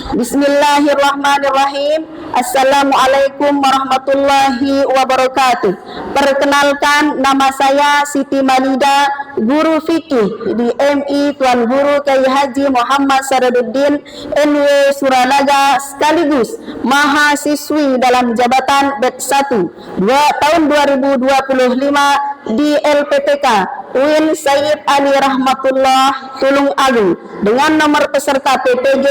Bismillahirrahmanirrahim. Assalamualaikum warahmatullahi wabarakatuh. Perkenalkan, nama saya Siti Manida, guru fikih di MI Tuan Guru Kyai Haji Muhammad Saraduddin NW Suranaga, sekaligus mahasiswi dalam jabatan batch 1 tahun 2025 di LPTK UIN Sayyid Ali Rahmatullah Tulung Agung dengan nomor peserta PPG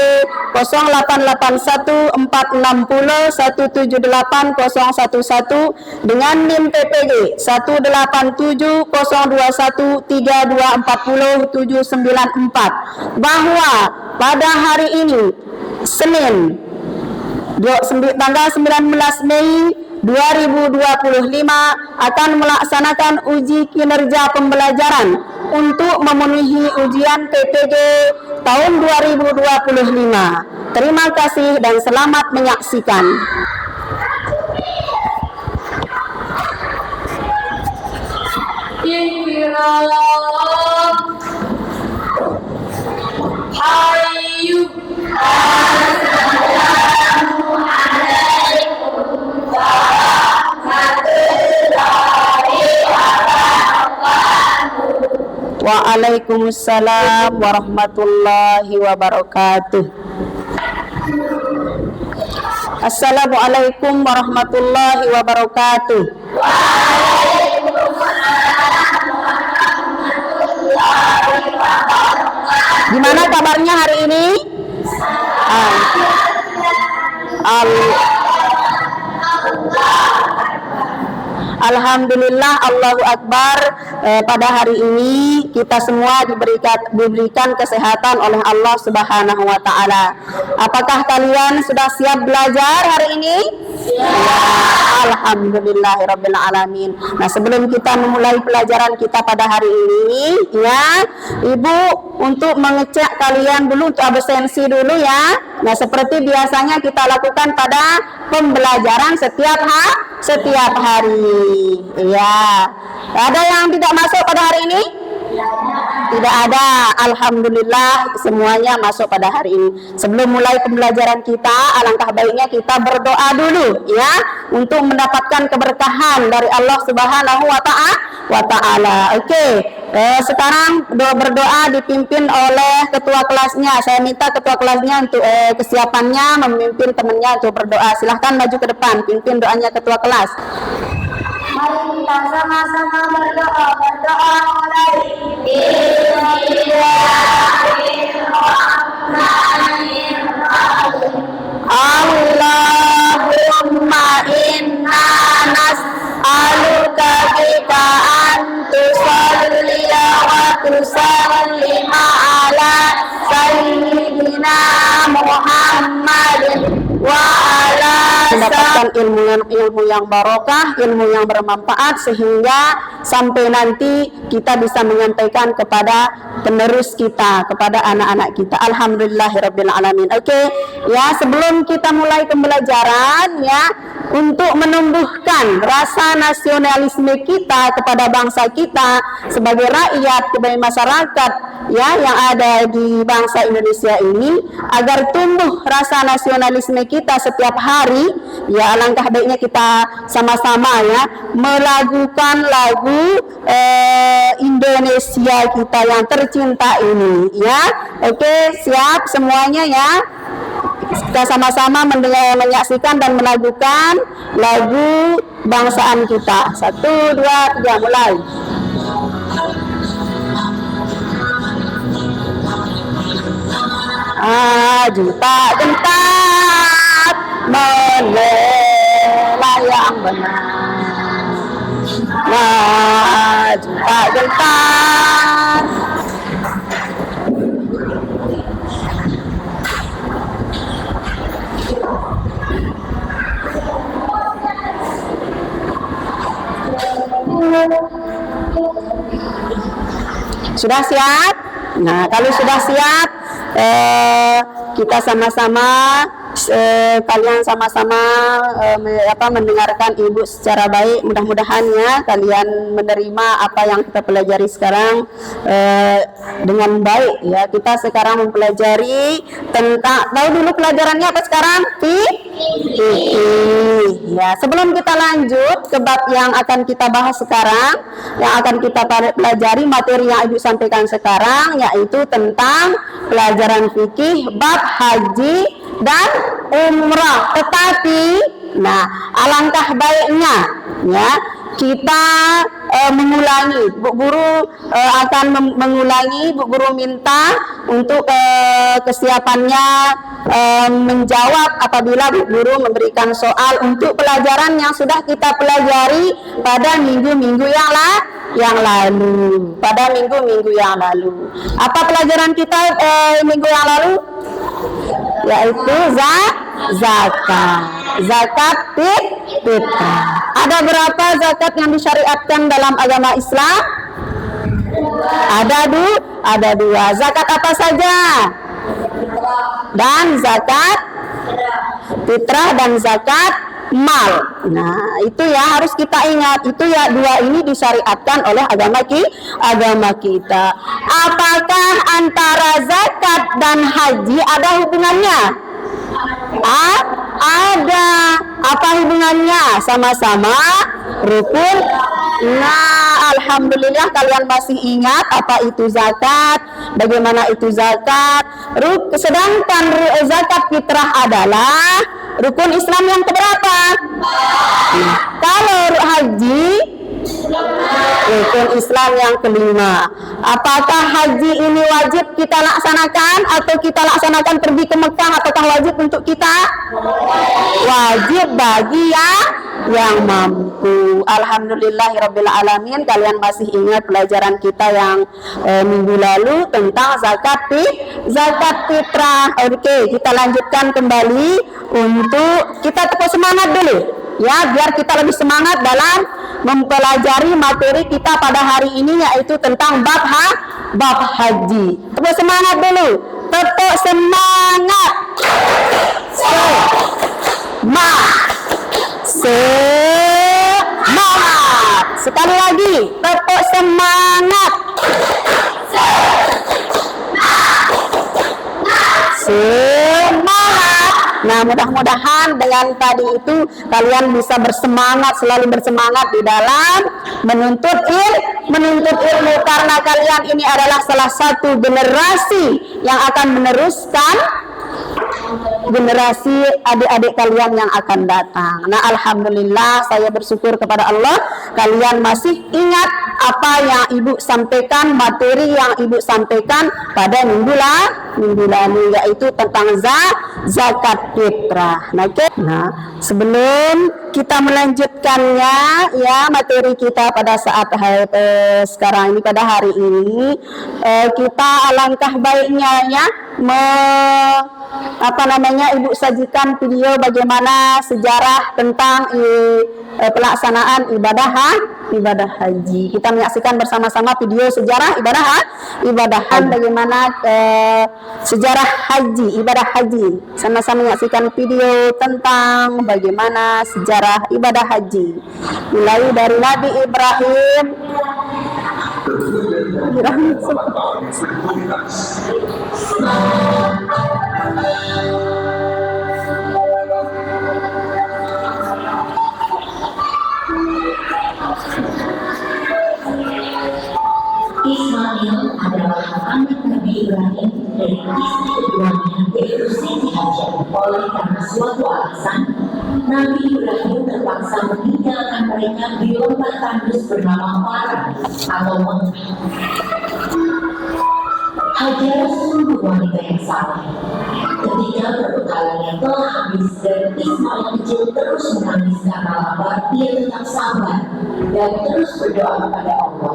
088140178011 dengan NIM PPG 1870132407994, bahwa pada hari ini Senin tanggal 19 Mei 2025 akan melaksanakan uji kinerja pembelajaran untuk memenuhi ujian PPG tahun 2025. Terima kasih dan selamat menyaksikan. Waalaikumsalam warahmatullahi wabarakatuh. Assalamualaikum warahmatullahi wabarakatuh. Gimana kabarnya hari ini? Alhamdulillah, Allahu Akbar. Pada hari ini kita semua diberikan kesehatan oleh Allah Subhanahu wa Ta'ala. Apakah kalian sudah siap belajar hari ini? Ya, alhamdulillahirabbil alamin. Nah, sebelum kita memulai pelajaran kita pada hari ini, ya, Ibu untuk mengecek kalian dulu untuk absensi dulu ya. Nah, seperti biasanya kita lakukan pada pembelajaran setiap hari. Ya. Ada yang tidak masuk pada hari ini? Tidak ada. Alhamdulillah semuanya masuk pada hari ini. Sebelum mulai pembelajaran kita, alangkah baiknya kita berdoa dulu ya, untuk mendapatkan keberkahan dari Allah Subhanahu wa Ta'ala. Oke. Sekarang berdoa dipimpin oleh ketua kelasnya. Saya minta ketua kelasnya untuk kesiapannya memimpin temannya untuk berdoa. Silahkan maju ke depan, pimpin doanya ketua kelas. Mari kita sama-sama berdoa mulai. Bismillahirrahmanirrahim. Allahumma inna nas'aluka bika an tusalliya wa tusallima ala sayyidina Muhammadin wa ala mendapatkan ilmu yang barokah, ilmu yang bermanfaat, sehingga sampai nanti kita bisa menyampaikan kepada penerus kita, kepada anak-anak kita. Alhamdulillahirabbil alamin. Oke, ya, sebelum kita mulai pembelajaran ya, untuk menumbuhkan rasa nasionalisme kita kepada bangsa kita sebagai rakyat, sebagai masyarakat ya yang ada di bangsa Indonesia ini, agar tumbuh rasa nasionalisme kita setiap hari, ya alangkah baiknya kita sama-sama ya melakukan lagu Indonesia kita yang tercinta ini ya. Oke, siap semuanya ya. Kita sama-sama menyaksikan dan melakukan lagu bangsaan kita. 1, 2, 3, mulai. Juta gentar membela yang benar. Juta gentar. Sudah siap? Nah, kalau sudah siap, kita sama-sama kalian sama-sama mendengarkan ibu secara baik. Mudah-mudahan ya kalian menerima apa yang kita pelajari sekarang dengan baik ya. Kita sekarang mempelajari tentang, tahu dulu pelajarannya apa sekarang? Fikih. Ya, sebelum kita lanjut ke bab yang akan kita bahas sekarang, yang akan kita pelajari materi yang ibu sampaikan sekarang, yaitu tentang pelajaran fikih bab haji dan umrah. Tetapi, nah, alangkah baiknya ya kita mengulangi. Bu Guru akan mengulangi. Bu Guru minta untuk kesiapannya menjawab apabila Bu Guru memberikan soal untuk pelajaran yang sudah kita pelajari pada minggu-minggu yang lalu. Pada minggu-minggu yang lalu. Apa pelajaran kita minggu yang lalu? Yaitu zakat fitrah. Ada berapa zakat yang disyariatkan dalam agama Islam? Ada dua. Zakat apa saja? Dan zakat fitrah dan zakat mal. Nah, itu ya harus kita ingat. Itu ya, dua ini disyariatkan oleh agama kita. Apakah antara zakat dan haji ada hubungannya? Ada. Apa hubungannya? Sama-sama rukun. Nah, alhamdulillah kalian masih ingat apa itu zakat, bagaimana itu zakat. Sedangkan zakat fitrah adalah rukun Islam yang keberapa? Kalau haji, rukun Islam yang kelima. Apakah haji ini wajib kita laksanakan atau kita laksanakan pergi ke Mekah? Apakah wajib untuk kita? Wajib bagi yang mampu. Alhamdulillahirabbil alamin, kalian masih ingat pelajaran kita yang minggu lalu tentang zakat fitrah. Oke, kita lanjutkan kembali untuk kita tepuk semangat dulu ya, biar kita lebih semangat dalam mempelajari materi kita pada hari ini, yaitu tentang bab haji. Tepuk semangat dulu. Tepuk semangat. Semangat. Sekali lagi, tepuk semangat. Semangat. Nah, mudah-mudahan dengan tadi itu kalian bisa bersemangat, selalu bersemangat di dalam menuntut ilmu, karena kalian ini adalah salah satu generasi yang akan meneruskan generasi adik-adik kalian yang akan datang. Nah, alhamdulillah saya bersyukur kepada Allah, kalian masih ingat apa yang ibu sampaikan, materi yang ibu sampaikan pada minggu lalu, yaitu tentang zakat fitrah. Nah, sebelum kita melanjutkannya ya materi kita pada saat sekarang ini, pada hari ini, kita alangkah baiknya ya ibu sajikan video bagaimana sejarah tentang pelaksanaan ibadah haji. Kita menyaksikan bersama-sama video sejarah ibadah haji, bagaimana sejarah haji, ibadah haji. Sama-sama menyaksikan video tentang bagaimana sejarah ibadah haji, mulai dari Nabi Ibrahim. Ismail adalah anak Nabi Ibrahim dari istri keduanya, yaitu Siti Hajar. Oleh karena suatu alasan, Nabi Ibrahim terpaksa meninggalkan mereka di lembah tandus bernama Paran atau Mekah. Hajar sungguh wanita yang sabar. Ketika perbekalannya telah habis dan Ismail kecil terus menangis karena lapar, dia tetap sabar dan terus berdoa kepada Allah.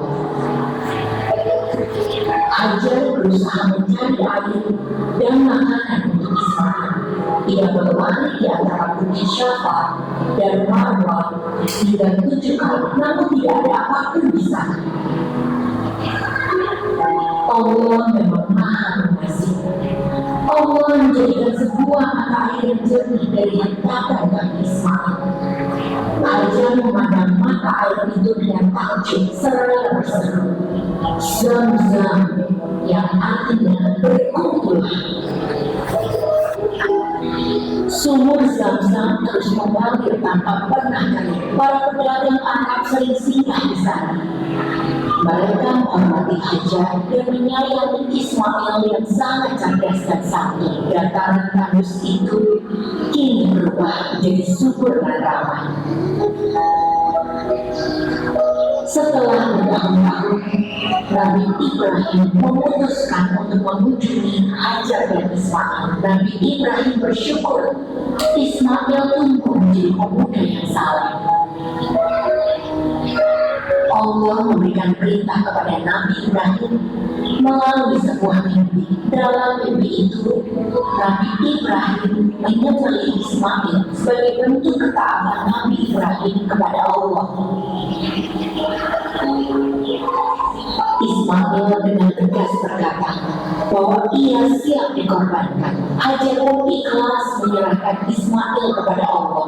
Hajar berusaha mencari air dan makanan untuk Ismail. Ia berlari di antara bukit Syafa dan Marwah hingga 7 kali, namun tidak ada apapun di sana. Allah memang Maha Pengasih. Allah menjadikan sebuah mata air yang jernih dari hentakan Nabi Ismail. Hajar memandang mata air itu dengan takjub seraya berseru, Zam-Zam, yang artinya berkumpul. Sumur Zam-Zam terus mengalir tanpa pernah kering. Para pedagang Arab sering singgah di sana. Mereka menghormati Hajar dan menyayangi Ismail yang sangat cerdas dan sakti. Dataran tandus itu kini berubah menjadi subur dan ramai. Setelah bertahun-tahun, Nabi Ibrahim memutuskan untuk mengunjungi Hajar dan Ismail. Nabi Ibrahim bersyukur Ismail tumbuh menjadi pemuda yang saleh. Allah memberikan perintah kepada Nabi Ibrahim melalui sebuah mimpi. Dalam mimpi itu, Nabi Ibrahim menyembelih Ismail sebagai bentuk ketaatan Nabi Ibrahim kepada Allah. Ismail dengan tegas berkata bahwa ia siap dikorbankan. Hajar pun ikhlas menyerahkan Ismail kepada Allah.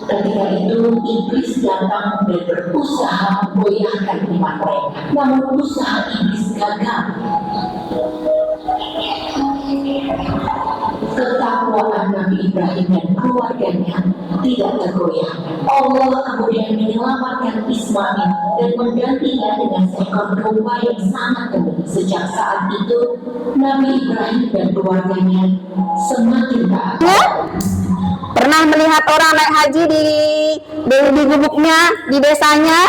Ketika itu iblis datang dan berusaha memgoyahkan iman mereka. Namun usaha iblis gagal. Ketakwaan Nabi Ibrahim dan keluarganya tidak tergoyah. Allah kemudian menyelamatkan Ismail dan menggantinya dengan seekor domba yang sangat gemuk. Sejak saat itu Nabi Ibrahim dan keluarganya semakin taat. Pernah melihat orang naik haji di gubuknya, di desanya?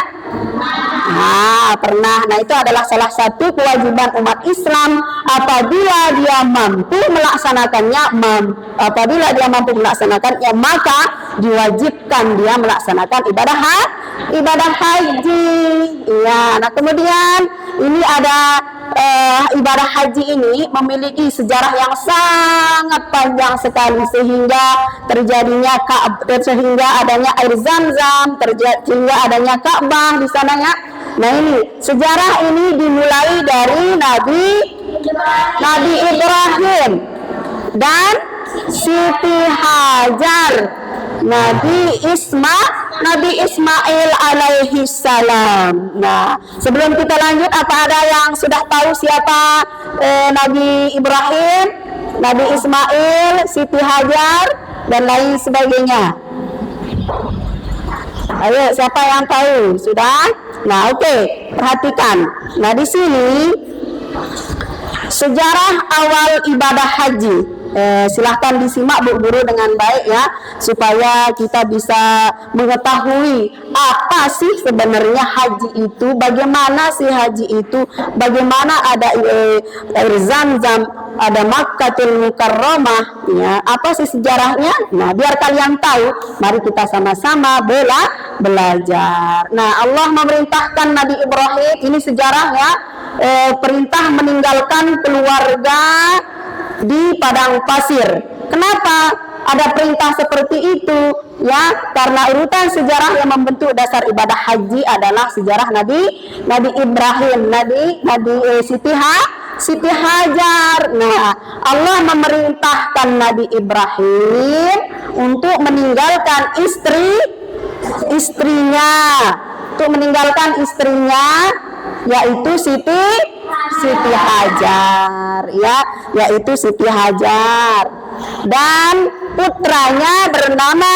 Nah, pernah. Nah, itu adalah salah satu kewajiban umat Islam apabila dia mampu melaksanakannya. Apabila dia mampu melaksanakannya, maka diwajibkan dia melaksanakan ibadah haji. Ya, nah kemudian ini ada ibadah haji ini memiliki sejarah yang sangat panjang sekali sehingga sehingga adanya air Zam-Zam, sehingga adanya Ka'bah di sananya. Nah, ini sejarah ini dimulai dari Nabi Ibrahim dan Siti Hajar, Nabi Ismail alaihi salam. Nah, sebelum kita lanjut, apa ada yang sudah tahu siapa Nabi Ibrahim, Nabi Ismail, Siti Hajar dan lain sebagainya? Ayo, siapa yang tahu? Sudah? Nah, oke, perhatikan. Nah, di sini sejarah awal ibadah haji. Silahkan disimak Bu Guru dengan baik ya, supaya kita bisa mengetahui apa sih sebenarnya haji itu, bagaimana sih haji itu, bagaimana ada air Zam-Zam, ada Makkatul Mukarramah, ya, apa sih sejarahnya? Nah, biar kalian tahu, mari kita sama-sama belajar. Nah, Allah memerintahkan Nabi Ibrahim, ini sejarahnya, perintah meninggalkan keluarga di padang pasir. Kenapa ada perintah seperti itu? Ya, karena urutan sejarah yang membentuk dasar ibadah haji adalah sejarah Nabi Ibrahim, Siti Hajar. Nah, Allah memerintahkan Nabi Ibrahim untuk meninggalkan istrinya, yaitu Siti Hajar, ya, yaitu Siti Hajar, dan putranya bernama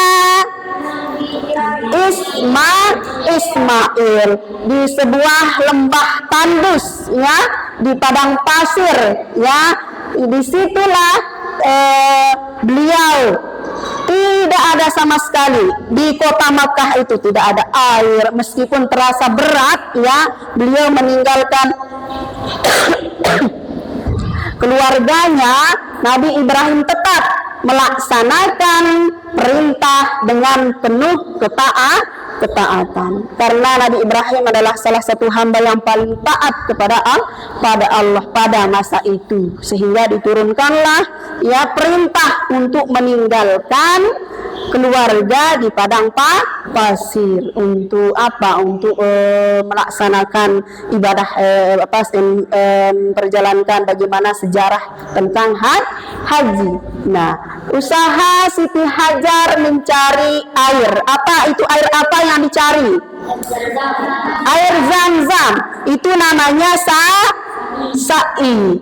Ismail di sebuah lembah tandus, ya, di padang pasir, ya. Disitulah beliau tidak ada sama sekali di kota Makkah itu, tidak ada air, meskipun terasa berat, ya, beliau meninggalkan keluarganya. Nabi Ibrahim tetap melaksanakan perintah dengan penuh ketaatan, karena Nabi Ibrahim adalah salah satu hamba yang paling taat kepada Allah pada masa itu, sehingga diturunkanlah ya perintah untuk meninggalkan keluarga di padang pasir. Untuk apa? Untuk melaksanakan ibadah perjalankan bagaimana sejarah tentang haji. Nah, usaha Siti Hajar mencari air. Apa itu air apa yang dicari? Air Zam-Zam. Itu namanya sa'i.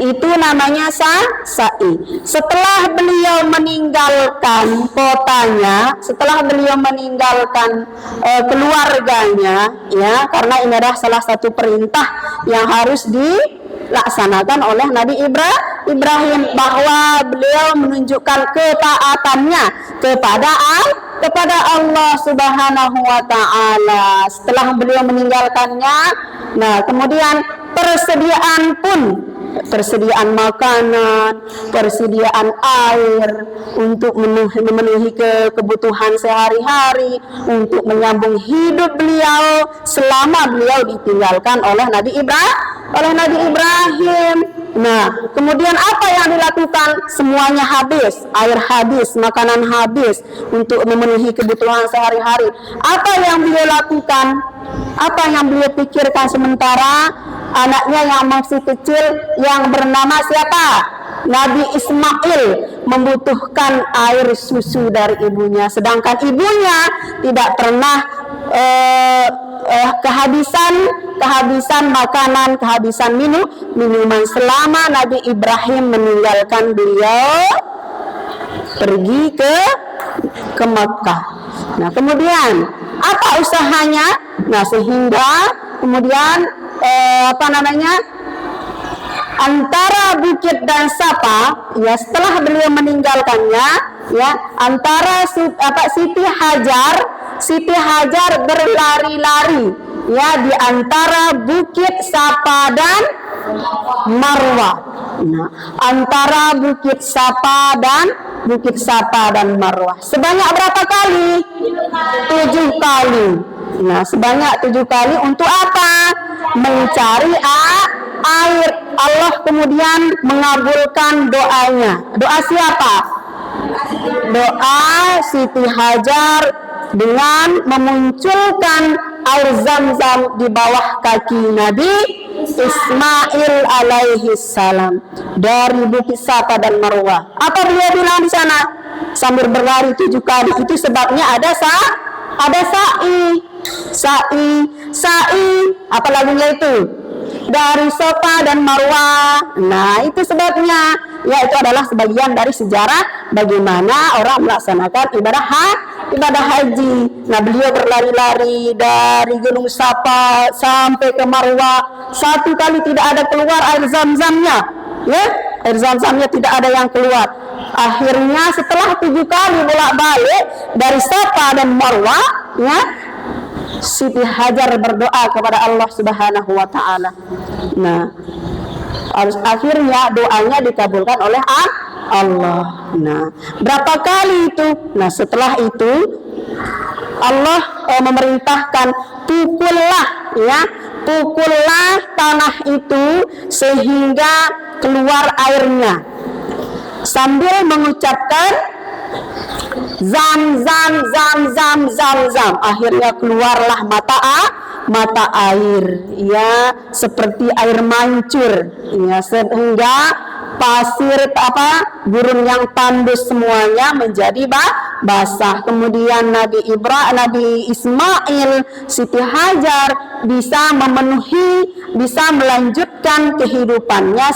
Itu namanya sa'i. Setelah beliau meninggalkan kotanya, setelah beliau meninggalkan keluarganya, ya, karena ini adalah salah satu perintah yang harus dilaksanakan oleh Nabi Ibrahim, bahwa beliau menunjukkan ketaatannya kepada Allah Subhanahu wa taala. Setelah beliau meninggalkannya, nah kemudian persediaan makanan, persediaan air untuk memenuhi kebutuhan sehari-hari, untuk menyambung hidup beliau selama beliau ditinggalkan oleh Nabi Ibrahim. Nah, kemudian apa yang dilakukan? Semuanya habis, air habis, makanan habis untuk memenuhi kebutuhan sehari-hari. Apa yang beliau lakukan? Apa yang beliau pikirkan sementara anaknya yang masih kecil yang bernama siapa? Nabi Ismail membutuhkan air susu dari ibunya, sedangkan ibunya tidak pernah kehabisan makanan, kehabisan minuman selama Nabi Ibrahim meninggalkan beliau pergi ke Mekah. Nah, kemudian apa usahanya? Nah, sehingga kemudian antara Bukit dan Sapa, ya, setelah beliau meninggalkannya, ya, antara Siti Hajar berlari-lari, ya, di antara Bukit Sapa dan Marwah. Nah, antara Bukit Sapa dan Marwah sebanyak berapa kali? 7 kali. Nah, sebanyak 7 kali untuk apa? Mencari air. Allah kemudian mengabulkan doanya. Doa siapa? Doa Siti Hajar dengan memunculkan air Zam-Zam di bawah kaki Nabi Ismail alaihi salam dari Bukit Safa dan Marwah. Apa beliau bilang di sana sambil berlari 7 kali? Itu sebabnya ada sa'i, apa lagunya itu? Dari Safa dan Marwah. Nah, itu sebabnya, ya, itu adalah sebagian dari sejarah bagaimana orang melaksanakan ibadah haji. Nah, beliau berlari-lari dari Gunung Safa sampai ke Marwah. 1 kali tidak ada keluar air Zam-Zamnya, ya, air Zam-Zamnya tidak ada yang keluar. Akhirnya setelah 7 kali bolak-balik dari Safa dan Marwah, ya, Siti Hajar berdoa kepada Allah Subhanahu wa taala. Nah, akhirnya doanya dikabulkan oleh Allah. Nah, berapa kali itu? Nah, setelah itu Allah memerintahkan pukullah tanah itu sehingga keluar airnya, sambil mengucapkan Zam, zam, zam, zam, zam, zam. Akhirnya keluarlah mata air, ya, seperti air mancur, ya, sehingga pasir gurun yang tandus semuanya menjadi basah. Kemudian Nabi Ismail, Siti Hajar bisa melanjutkan kehidupannya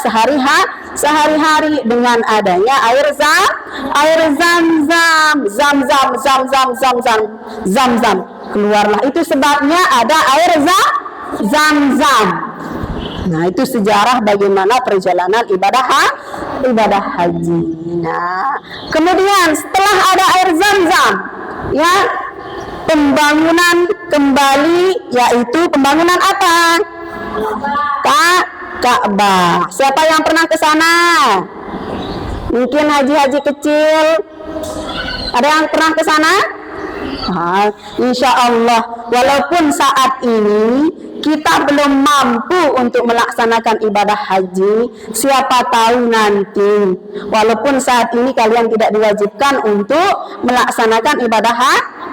sehari-hari dengan adanya air Zam-Zam. Keluarlah, itu sebabnya ada air Zam-Zam. Nah, itu sejarah bagaimana perjalanan ibadah haji. Nah, kemudian setelah ada air Zam-Zam, ya, pembangunan kembali, yaitu pembangunan apa? Ka'bah. Siapa yang pernah ke sana? Mungkin haji-haji kecil. Ada yang pernah ke sana? Insya Allah, walaupun saat ini kita belum mampu untuk melaksanakan ibadah haji, siapa tahu nanti, walaupun saat ini kalian tidak diwajibkan untuk melaksanakan ibadah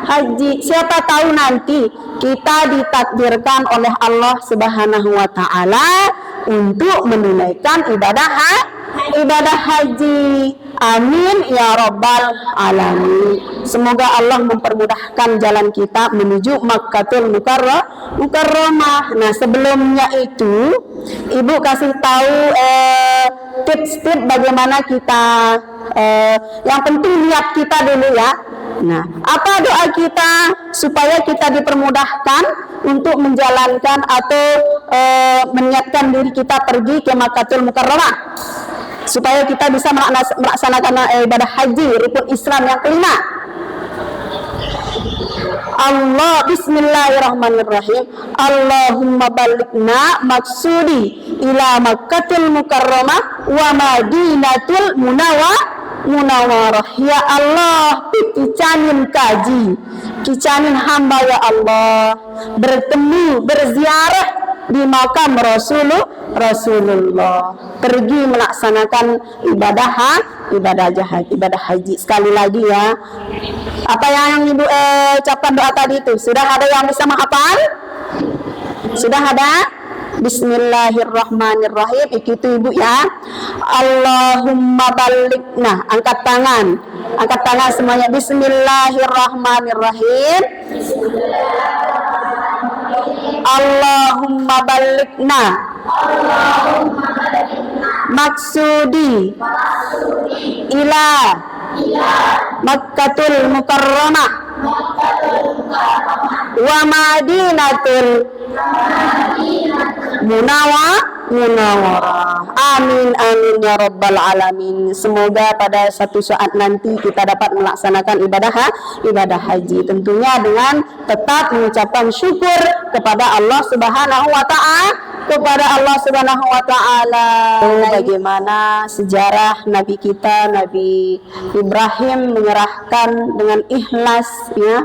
haji, siapa tahu nanti kita ditakdirkan oleh Allah Subhanahu wa Ta'ala untuk menunaikan ibadah haji. Amin ya rabbal alamin. Semoga Allah mempermudahkan jalan kita menuju Makkatul Mukarramah. Nah, sebelumnya itu Ibu kasih tahu tips-tips bagaimana kita yang penting niat kita dulu ya. Nah, apa doa kita supaya kita dipermudahkan untuk menjalankan atau meniatkan diri kita pergi ke Makkatul Mukarramah, supaya kita bisa melaksanakan ibadah haji rukun Islam yang kelima. Bismillahirrahmanirrahim. Allahumma balighna maksudi ila Makkatul Mukarramah wa Madinatul Munawwarah. Ya Allah, kicanin kaji, kicanin hamba ya Allah, bertemu, berziarah di makam Rasulullah, pergi melaksanakan ibadah haji. Sekali lagi ya, apa yang Ibu ucapkan doa tadi itu, sudah ada yang bisa menghafal? Sudah ada? Bismillahirrahmanirrahim. Itu Ibu ya. Allahumma balighna. Angkat tangan semuanya. Bismillahirrahmanirrahim. Allahumma balighna maksudi ila Makkatul Mukarramah wa Madinatul Munawwarah. Amin amin ya rabbal alamin. Semoga pada satu saat nanti kita dapat melaksanakan ibadah haji, tentunya dengan tetap mengucapkan syukur kepada Allah Subhanahu wa Ta'ala. Bagaimana sejarah Nabi kita, Nabi Ibrahim menyerahkan dengan ikhlas ya,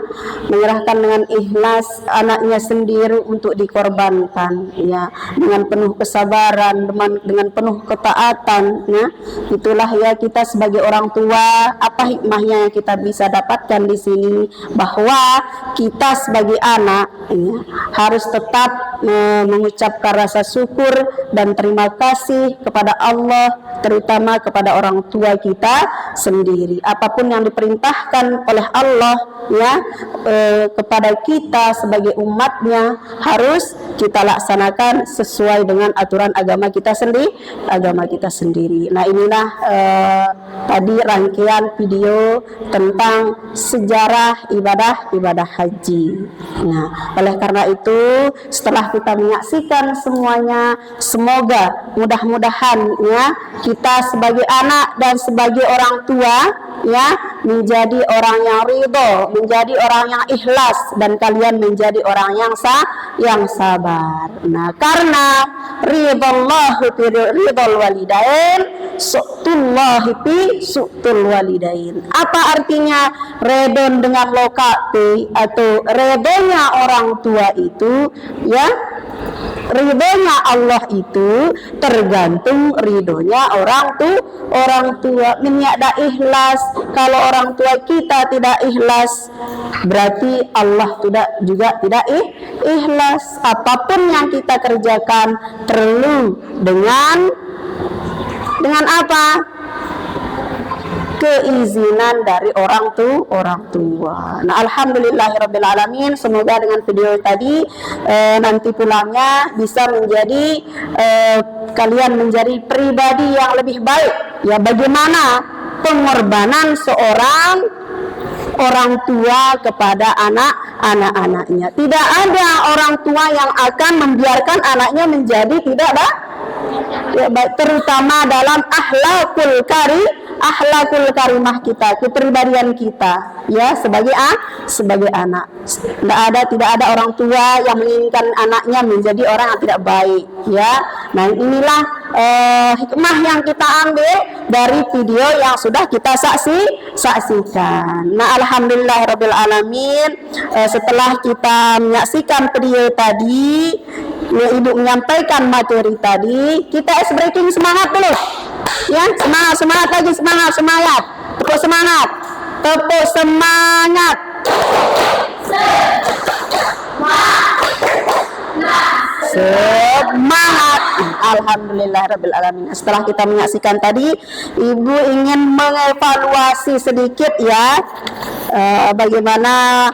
anaknya sendiri untuk dikorbankan ya, dengan penuh kesabaran, dengan penuh ketaatan ya. Itulah ya kita sebagai orang tua, apa hikmahnya yang kita bisa dapatkan di sini, bahwa kita sebagai anak ya, harus tetap mengucapkan rasa syukur dan terima kasih kepada Allah, terutama kepada orang tua kita sendiri. Apapun yang diperintahkan oleh Allah ya kepada kita sebagai umatnya, harus kita laksanakan sesuai dengan aturan agama kita sendiri. Nah, inilah tadi rangkaian video tentang sejarah ibadah haji. Nah, oleh karena itu, setelah kita menyaksikan semuanya, semoga mudah-mudahan ya kita sebagai anak dan sebagai orang tua ya menjadi orang yang ridho, menjadi orang yang ikhlas, dan kalian menjadi orang yang sabar. Nah, karena ridallahu fi ridal walidain, su'tullahi fi su'tul walidain. Apa artinya redon dengan lokati atau redonya orang tua itu ya? Ridhonya Allah itu tergantung ridhonya orang tua. Meniada ikhlas, kalau orang tua kita tidak ikhlas, berarti Allah juga tidak ikhlas. Apapun yang kita kerjakan perlu dengan apa? Keizinan dari orang tua. Nah, alhamdulillahirabbil alamin. Semoga dengan video tadi nanti pulangnya bisa menjadi kalian menjadi pribadi yang lebih baik. Ya, bagaimana pengorbanan seorang orang tua kepada anak-anaknya. Tidak ada orang tua yang akan membiarkan anaknya menjadi tidak baik, terutama dalam akhlakul karimah kita, kepribadian kita ya sebagai anak. Tidak ada orang tua yang menginginkan anaknya menjadi orang yang tidak baik ya. Nah, inilah hikmah yang kita ambil dari video yang sudah kita saksikan. Nah, alhamdulillahirabbil alamin. Setelah kita menyaksikan video tadi, Ya, Ibu menyampaikan materi tadi, kita ice breaking semangat dulu. Ya, semangat lagi, semangat. Tepuk semangat. Semangat. Alhamdulillahirabbil alamin. Setelah kita menyaksikan tadi, Ibu ingin mengevaluasi sedikit ya, bagaimana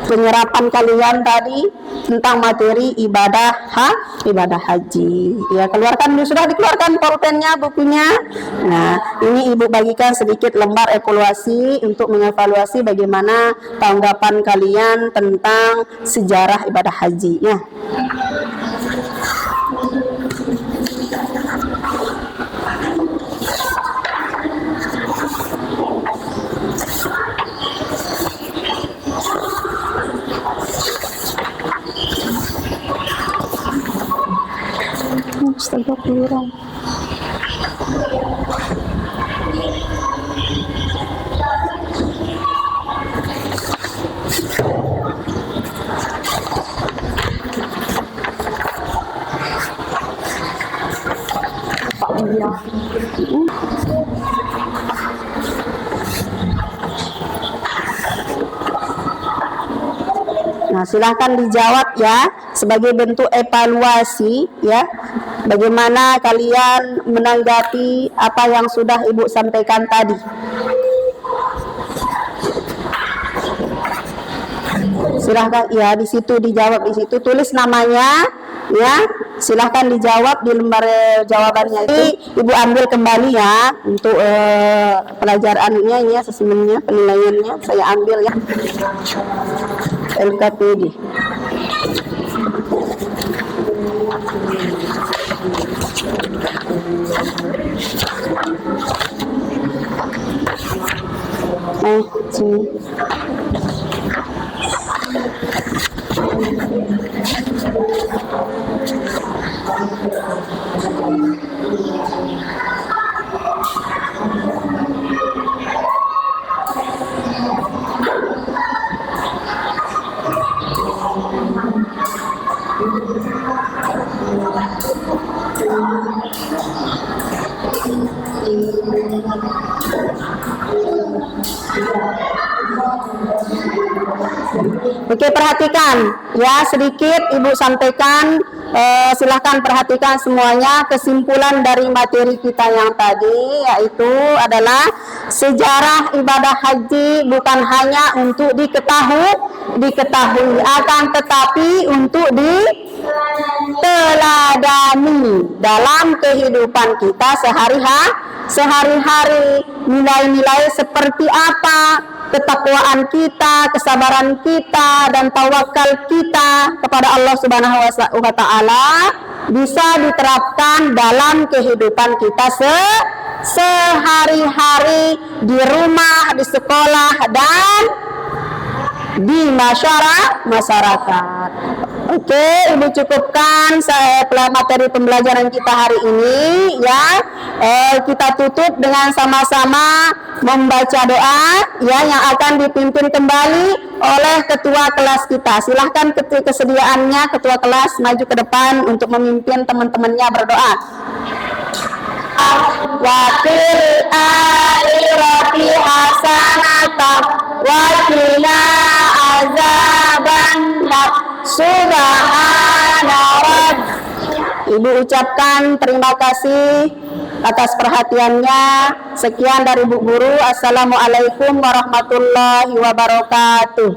penyerapan kalian tadi tentang materi ibadah haji. Ya, sudah dikeluarkan pulpennya, bukunya. Nah, ini Ibu bagikan sedikit lembar evaluasi untuk mengevaluasi bagaimana tanggapan kalian tentang sejarah ibadah haji ya. Astaga, kurang. Nah, silahkan dijawab ya sebagai bentuk evaluasi ya. Bagaimana kalian menanggapi apa yang sudah Ibu sampaikan tadi? Silahkan ya, di situ dijawab, di situ tulis namanya ya. Silahkan dijawab di lembar jawabannya itu. Ibu ambil kembali ya untuk pelajarannya ini ya, asesmennya, penilaiannya saya ambil ya. LKPD. Sini. Oke, perhatikan ya, sedikit Ibu sampaikan, silahkan perhatikan semuanya kesimpulan dari materi kita yang tadi, yaitu adalah sejarah ibadah haji bukan hanya untuk diketahui akan tetapi untuk diteladani dalam kehidupan kita sehari-hari. Nilai-nilai seperti apa ketakwaan kita, kesabaran kita, dan tawakal kita kepada Allah Subhanahu wa Ta'ala bisa diterapkan dalam kehidupan kita sehari-hari, di rumah, di sekolah, dan di masyarakat. Oke, Ibu cukupkan materi pembelajaran kita hari ini ya. Kita tutup dengan sama-sama membaca doa ya, yang akan dipimpin kembali oleh ketua kelas kita. Silahkan kesediaannya ketua kelas maju ke depan untuk memimpin teman-temannya berdoa. Wakil akhirati hasanatan wa qina azabannar. Subhana rabb. Ibu ucapkan terima kasih atas perhatiannya. Sekian dari Bu Guru. Assalamualaikum warahmatullahi wabarakatuh.